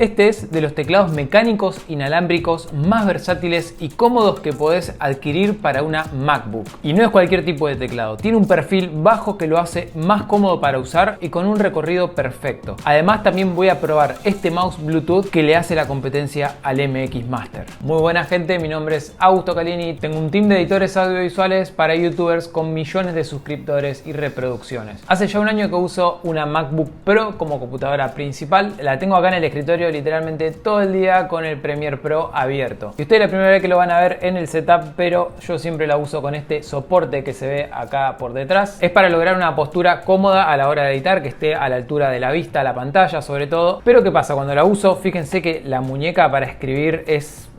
Este es de los teclados mecánicos inalámbricos más versátiles y cómodos que podés adquirir para una MacBook. Y no es cualquier tipo de teclado, tiene un perfil bajo que lo hace más cómodo para usar y con un recorrido perfecto. Además también voy a probar este mouse Bluetooth que le hace la competencia al MX Master. Muy buena gente, mi nombre es Augusto Calini, tengo un team de editores audiovisuales para youtubers con millones de suscriptores y reproducciones. Hace ya un año que uso una MacBook Pro como computadora principal, la tengo acá en el escritorio literalmente todo el día con el Premiere Pro abierto. Y ustedes la primera vez que lo van a ver en el setup, pero yo siempre la uso con este soporte que se ve acá por detrás. Es para lograr una postura cómoda a la hora de editar, que esté a la altura de la vista, la pantalla sobre todo. Pero ¿qué pasa? Cuando la uso, fíjense que la muñeca para escribir es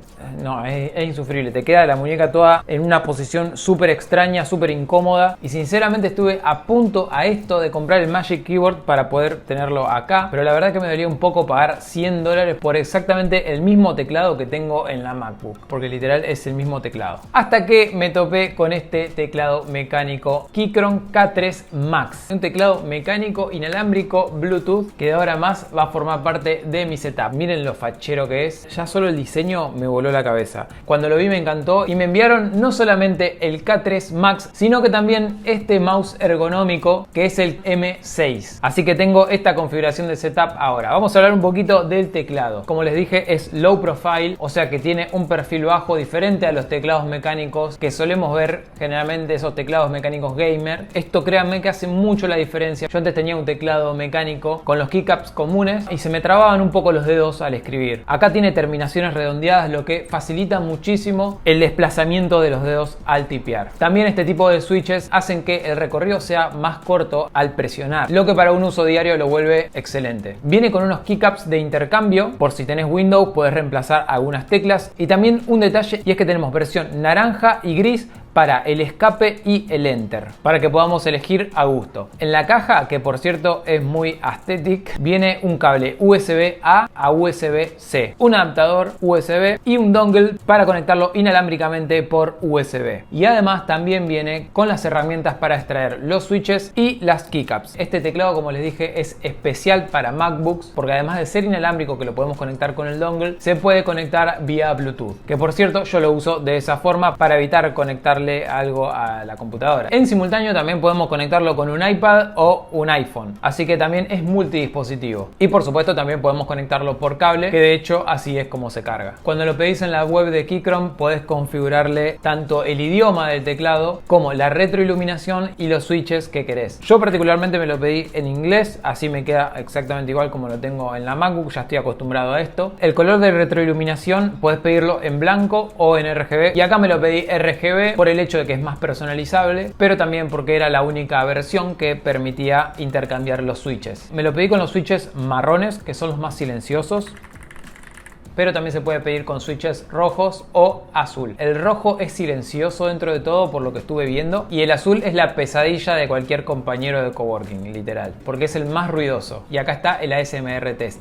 insufrible, te queda la muñeca toda en una posición súper extraña, súper incómoda y sinceramente estuve a punto a esto de comprar el Magic Keyboard para poder tenerlo acá, pero la verdad que me dolía un poco pagar $100 por exactamente el mismo teclado que tengo en la MacBook, porque literal es el mismo teclado. Hasta que me topé con este teclado mecánico Keychron K3 Max, un teclado mecánico inalámbrico Bluetooth que de ahora más va a formar parte de mi setup. Miren lo fachero que es, ya solo el diseño me voló la cabeza. Cuando lo vi me encantó y me enviaron no solamente el K3 Max, sino que también este mouse ergonómico que es el M6. Así que tengo esta configuración de setup ahora. Vamos a hablar un poquito del teclado. Como les dije, es low profile, o sea que tiene un perfil bajo diferente a los teclados mecánicos que solemos ver generalmente, esos teclados mecánicos gamer. Esto créanme que hace mucho la diferencia. Yo antes tenía un teclado mecánico con los keycaps comunes y se me trababan un poco los dedos al escribir. Acá tiene terminaciones redondeadas, lo que facilita muchísimo el desplazamiento de los dedos al tipear. También este tipo de switches hacen que el recorrido sea más corto al presionar, lo que para un uso diario lo vuelve excelente. Viene con unos keycaps de intercambio, por si tenés Windows puedes reemplazar algunas teclas, y también un detalle y es que tenemos versión naranja y gris para el escape y el enter, para que podamos elegir a gusto. En la caja, que por cierto es muy aesthetic, viene un cable USB-A a USB-C, un adaptador USB y un dongle para conectarlo inalámbricamente por USB. Y además también viene con las herramientas para extraer los switches y las keycaps. Este teclado, como les dije, es especial para MacBooks porque además de ser inalámbrico, que lo podemos conectar con el dongle, se puede conectar vía Bluetooth, que por cierto yo lo uso de esa forma para evitar conectarle algo a la computadora. En simultáneo también podemos conectarlo con un iPad o un iPhone, así que también es multidispositivo. Y por supuesto también podemos conectarlo por cable, que de hecho así es como se carga. Cuando lo pedís en la web de Keychron podés configurarle tanto el idioma del teclado como la retroiluminación y los switches que querés. Yo particularmente me lo pedí en inglés, así me queda exactamente igual como lo tengo en la MacBook, ya estoy acostumbrado a esto. El color de retroiluminación podés pedirlo en blanco o en RGB, y acá me lo pedí RGB por el hecho de que es más personalizable, pero también porque era la única versión que permitía intercambiar los switches. Me lo pedí con los switches marrones, que son los más silenciosos, pero también se puede pedir con switches rojos o azul. El rojo es silencioso dentro de todo por lo que estuve viendo, y el azul es la pesadilla de cualquier compañero de coworking, literal, porque es el más ruidoso. Y acá está el ASMR test.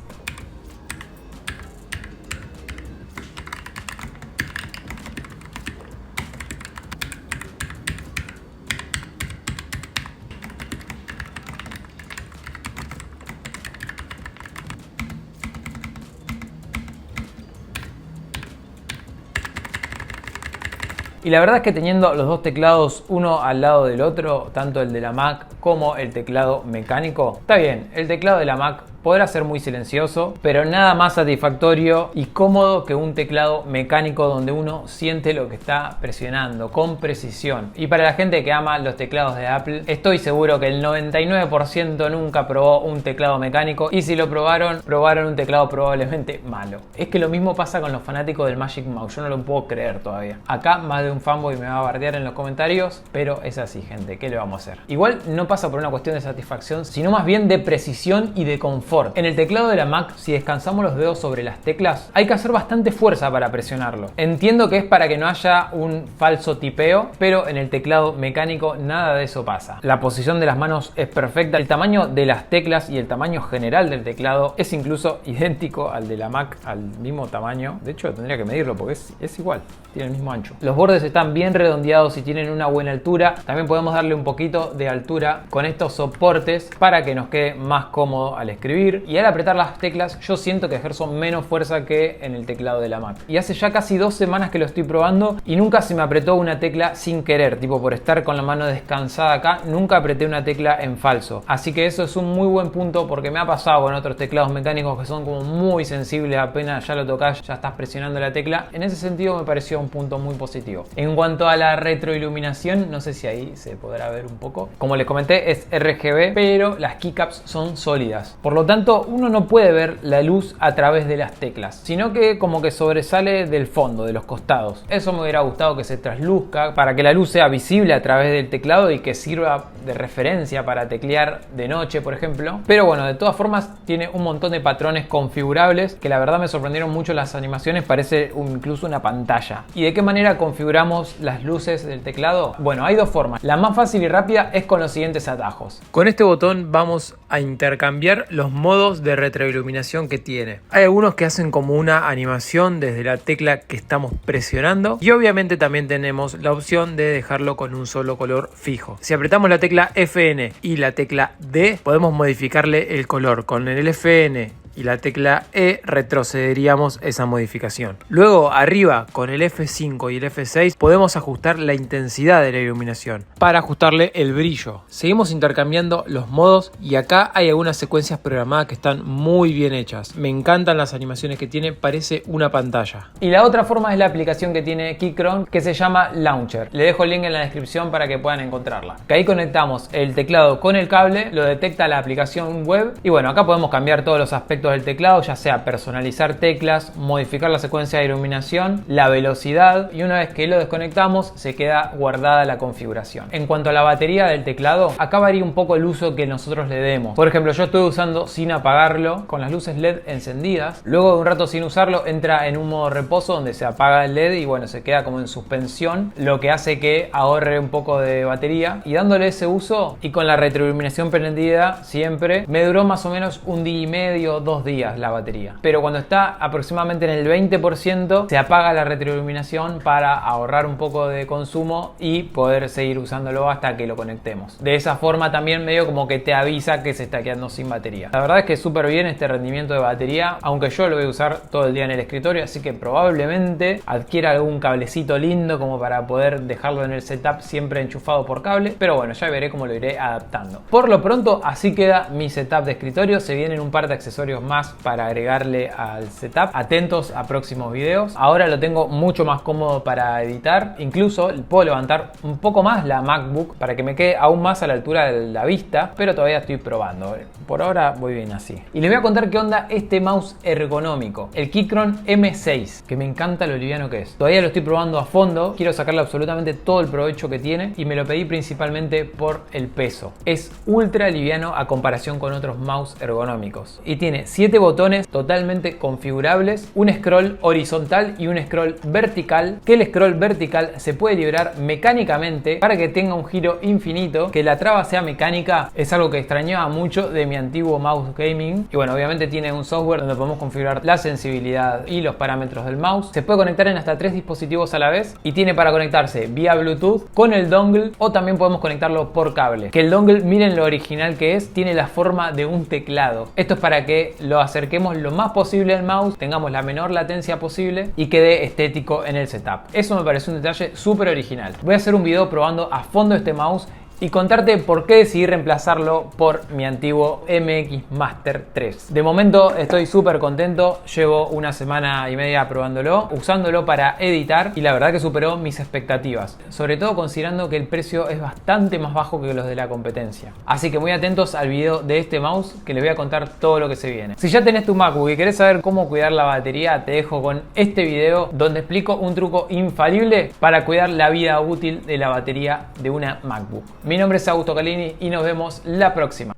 Y la verdad es que teniendo los dos teclados uno al lado del otro, tanto el de la Mac como el teclado mecánico, está bien, el teclado de la Mac podrá ser muy silencioso, pero nada más satisfactorio y cómodo que un teclado mecánico donde uno siente lo que está presionando con precisión. Y para la gente que ama los teclados de Apple, estoy seguro que el 99% nunca probó un teclado mecánico, y si lo probaron un teclado probablemente malo. Es que lo mismo pasa con los fanáticos del Magic Mouse, yo no lo puedo creer todavía. Acá más de un fanboy me va a bardear en los comentarios, pero es así, gente, ¿qué le vamos a hacer? Igual no pasa por una cuestión de satisfacción, sino más bien de precisión y de confort. En el teclado de la Mac, si descansamos los dedos sobre las teclas, hay que hacer bastante fuerza para presionarlo. Entiendo que es para que no haya un falso tipeo, pero en el teclado mecánico nada de eso pasa. La posición de las manos es perfecta, el tamaño de las teclas y el tamaño general del teclado es incluso idéntico al de la Mac, al mismo tamaño. De hecho, tendría que medirlo porque es igual, tiene el mismo ancho. Los bordes están bien redondeados y tienen una buena altura. También podemos darle un poquito de altura con estos soportes para que nos quede más cómodo al escribir. escribir y al apretar las teclas yo siento que ejerzo menos fuerza que en el teclado de la Mac. Y hace ya casi 2 semanas que lo estoy probando y nunca se me apretó una tecla sin querer, tipo por estar con la mano descansada acá, nunca apreté una tecla en falso. Así que eso es un muy buen punto porque me ha pasado con otros teclados mecánicos que son como muy sensibles, apenas ya lo tocas ya estás presionando la tecla. En ese sentido me pareció un punto muy positivo. En cuanto a la retroiluminación, no sé si ahí se podrá ver un poco. Como les comenté, es RGB, pero las keycaps son sólidas. Por lo tanto, uno no puede ver la luz a través de las teclas, sino que como que sobresale del fondo, de los costados. Eso me hubiera gustado que se trasluzca para que la luz sea visible a través del teclado y que sirva de referencia para teclear de noche, por ejemplo. Pero bueno, de todas formas tiene un montón de patrones configurables que la verdad me sorprendieron mucho las animaciones, parece incluso una pantalla. ¿Y de qué manera configuramos las luces del teclado? Bueno, hay dos formas. La más fácil y rápida es con los siguientes atajos. Con este botón vamos a intercambiar los modos de retroiluminación que tiene. Hay algunos que hacen como una animación desde la tecla que estamos presionando y obviamente también tenemos la opción de dejarlo con un solo color fijo. Si apretamos la tecla FN y la tecla D podemos modificarle el color. Con el FN y la tecla E retrocederíamos esa modificación. Luego arriba con el F5 y el F6 podemos ajustar la intensidad de la iluminación para ajustarle el brillo. Seguimos intercambiando los modos y acá hay algunas secuencias programadas que están muy bien hechas. Me encantan las animaciones que tiene, parece una pantalla. Y la otra forma es la aplicación que tiene Keychron que se llama Launcher. Le dejo el link en la descripción para que puedan encontrarla. Que ahí conectamos el teclado con el cable, lo detecta la aplicación web y bueno, acá podemos cambiar todos los aspectos del teclado, ya sea personalizar teclas, modificar la secuencia de iluminación, la velocidad y una vez que lo desconectamos se queda guardada la configuración. En cuanto a la batería del teclado, acá varía un poco el uso que nosotros le demos. Por ejemplo, yo estoy usando sin apagarlo, con las luces LED encendidas. Luego de un rato sin usarlo entra en un modo reposo donde se apaga el LED y bueno, se queda como en suspensión, lo que hace que ahorre un poco de batería. Y dándole ese uso y con la retroiluminación prendida siempre, me duró más o menos un día y medio, 2 días la batería. Pero cuando está aproximadamente en el 20% se apaga la retroiluminación para ahorrar un poco de consumo y poder seguir usándolo hasta que lo conectemos. De esa forma también medio como que te avisa que se está quedando sin batería. La verdad es que súper bien este rendimiento de batería, aunque yo lo voy a usar todo el día en el escritorio, así que probablemente adquiera algún cablecito lindo como para poder dejarlo en el setup siempre enchufado por cable, pero bueno, ya veré cómo lo iré adaptando. Por lo pronto así queda mi setup de escritorio. Se vienen un par de accesorios más para agregarle al setup. Atentos a próximos videos. Ahora lo tengo mucho más cómodo para editar. Incluso puedo levantar un poco más la MacBook para que me quede aún más a la altura de la vista, pero todavía estoy probando. Por ahora voy bien así. Y les voy a contar qué onda este mouse ergonómico, el Keychron M6, que me encanta lo liviano que es. Todavía lo estoy probando a fondo. Quiero sacarle absolutamente todo el provecho que tiene y me lo pedí principalmente por el peso. Es ultra liviano a comparación con otros mouse ergonómicos y tiene 7 botones totalmente configurables, un scroll horizontal y un scroll vertical, que el scroll vertical se puede liberar mecánicamente para que tenga un giro infinito. Que la traba sea mecánica es algo que extrañaba mucho de mi antiguo mouse gaming. Y bueno, obviamente tiene un software donde podemos configurar la sensibilidad y los parámetros del mouse. Se puede conectar en hasta 3 dispositivos a la vez y tiene para conectarse vía Bluetooth con el dongle o también podemos conectarlo por cable. Que el dongle, miren lo original que es, tiene la forma de un teclado. Esto es para que lo acerquemos lo más posible al mouse, tengamos la menor latencia posible y quede estético en el setup. Eso me parece un detalle súper original. Voy a hacer un video probando a fondo este mouse y contarte por qué decidí reemplazarlo por mi antiguo MX Master 3. De momento estoy súper contento, llevo una semana y media probándolo, usándolo para editar y la verdad que superó mis expectativas, sobre todo considerando que el precio es bastante más bajo que los de la competencia. Así que muy atentos al video de este mouse que les voy a contar todo lo que se viene. Si ya tenés tu MacBook y querés saber cómo cuidar la batería, te dejo con este video donde explico un truco infalible para cuidar la vida útil de la batería de una MacBook. Mi nombre es Augusto Calini y nos vemos la próxima.